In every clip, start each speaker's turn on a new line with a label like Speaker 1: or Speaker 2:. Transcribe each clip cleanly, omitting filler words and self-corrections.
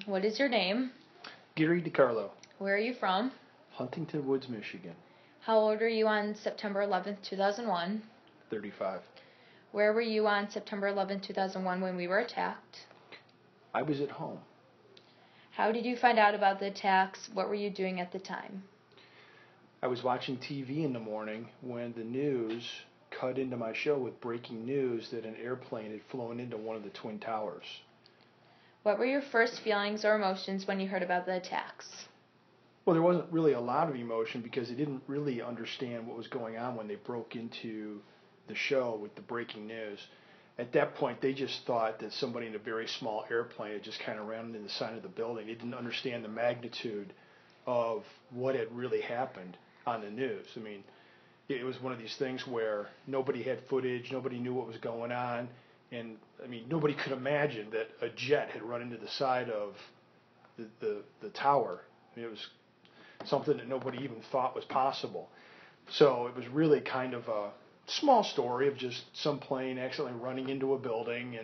Speaker 1: What is your name?
Speaker 2: Gary DiCarlo,
Speaker 1: Where are you from?
Speaker 2: Huntington Woods, Michigan,
Speaker 1: How old are you on September 11th, 2001?
Speaker 2: 35.
Speaker 1: Where were you on September 11th, 2001 when we were attacked?
Speaker 2: I was at home.
Speaker 1: How did you find out about the attacks? What were you doing at the time?
Speaker 2: I was watching TV in the morning when the news cut into my show with breaking news that an airplane had flown into one of the Twin Towers.
Speaker 1: What were your first feelings or emotions when you heard about the attacks?
Speaker 2: Well, there wasn't really a lot of emotion because they didn't really understand what was going on when they broke into the show with the breaking news. At that point, they just thought that somebody in a very small airplane had just kind of ran into the side of the building. They didn't understand the magnitude of what had really happened on the news. I mean, it was one of these things where nobody had footage, nobody knew what was going on, and I mean, nobody could imagine that a jet had run into the side of the tower. I mean, it was something that nobody even thought was possible. So it was really kind of a small story of just some plane accidentally running into a building,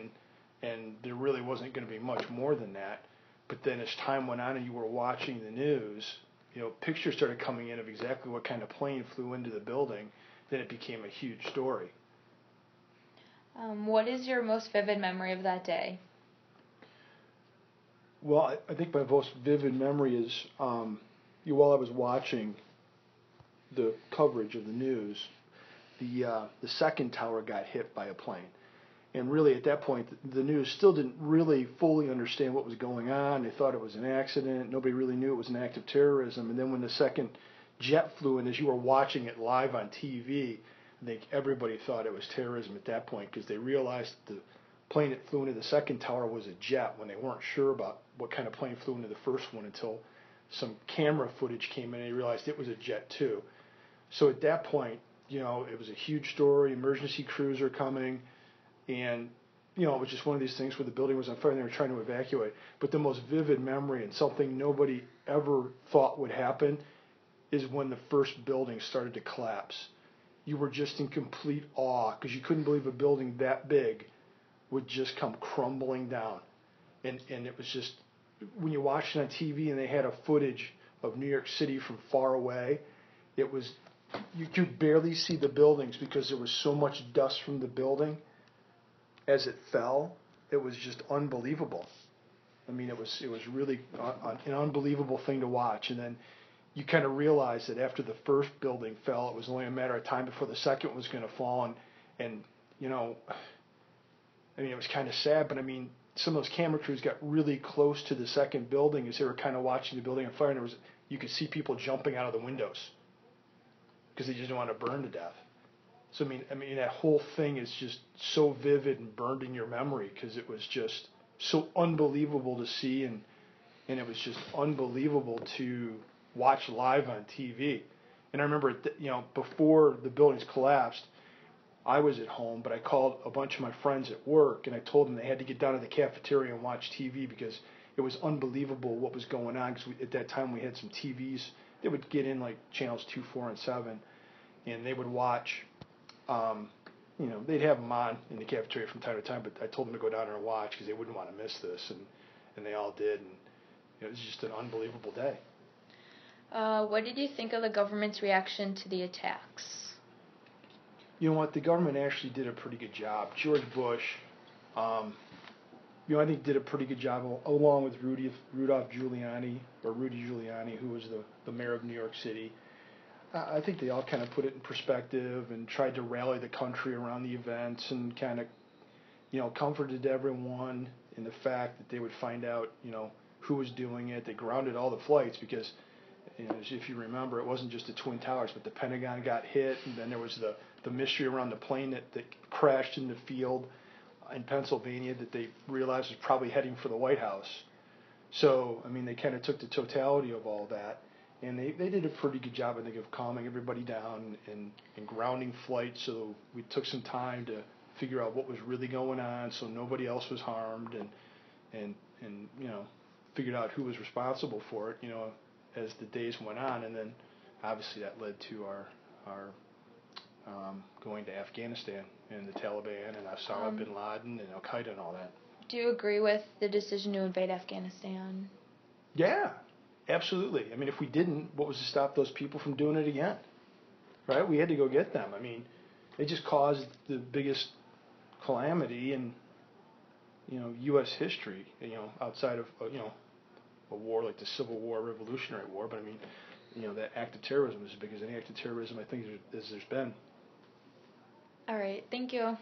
Speaker 2: and there really wasn't going to be much more than that. But then as time went on and you were watching the news, pictures started coming in of exactly what kind of plane flew into the building. Then it became a huge story.
Speaker 1: What is your most vivid memory of that day?
Speaker 2: Well, I think my most vivid memory is while I was watching the coverage of the news, the second tower got hit by a plane. And really, at that point, the news still didn't really fully understand what was going on. They thought it was an accident. Nobody really knew it was an act of terrorism. And then when the second jet flew in, as you were watching it live on TV, I think everybody thought it was terrorism at that point because they realized the plane that flew into the second tower was a jet when they weren't sure about what kind of plane flew into the first one until some camera footage came in and they realized it was a jet too. So at that point, it was a huge story. Emergency crews are coming. And, it was just one of these things where the building was on fire and they were trying to evacuate. But the most vivid memory and something nobody ever thought would happen is when the first building started to collapse. You were just in complete awe because you couldn't believe a building that big would just come crumbling down. And it was just, when you watched it on TV and they had a footage of New York City from far away, it was, you could barely see the buildings because there was so much dust from the building. As it fell, it was just unbelievable. I mean, it was really an unbelievable thing to watch. And then you kind of realize that after the first building fell, it was only a matter of time before the second was going to fall. And I mean, it was kind of sad, but I mean, some of those camera crews got really close to the second building as they were kind of watching the building on fire, and you could see people jumping out of the windows because they just didn't want to burn to death. So I mean, that whole thing is just so vivid and burned in your memory because it was just so unbelievable to see, and it was just unbelievable to watch live on TV. And I remember, before the buildings collapsed, I was at home, but I called a bunch of my friends at work, and I told them they had to get down to the cafeteria and watch TV because it was unbelievable what was going on. Because at that time we had some TVs that would get in like channels 2, 4, and 7, and they would watch. They'd have them on in the cafeteria from time to time, but I told them to go down there and watch because they wouldn't want to miss this, and they all did, and it was just an unbelievable day.
Speaker 1: What did you think of the government's reaction to the attacks?
Speaker 2: You know what? The government actually did a pretty good job. George Bush, I think did a pretty good job along with Rudy Giuliani, who was the mayor of New York City. I think they all kind of put it in perspective and tried to rally the country around the events and kind of, comforted everyone in the fact that they would find out, who was doing it. They grounded all the flights because, if you remember, it wasn't just the Twin Towers, but the Pentagon got hit, and then there was the mystery around the plane that crashed in the field in Pennsylvania that they realized was probably heading for the White House. So, I mean, they kind of took the totality of all that. And they did a pretty good job, I think, of calming everybody down and grounding flights. So we took some time to figure out what was really going on, so nobody else was harmed, and figured out who was responsible for it, as the days went on. And then obviously that led to our going to Afghanistan and the Taliban and Osama bin Laden and Al Qaeda and all that.
Speaker 1: Do you agree with the decision to invade Afghanistan?
Speaker 2: Yeah, absolutely. I mean, if we didn't, what was to stop those people from doing it again? Right? We had to go get them. I mean, they just caused the biggest calamity in, U.S. history, outside of, a war like the Civil War, Revolutionary War. But I mean, that act of terrorism was as big as any act of terrorism I think there's been.
Speaker 1: All right. Thank you.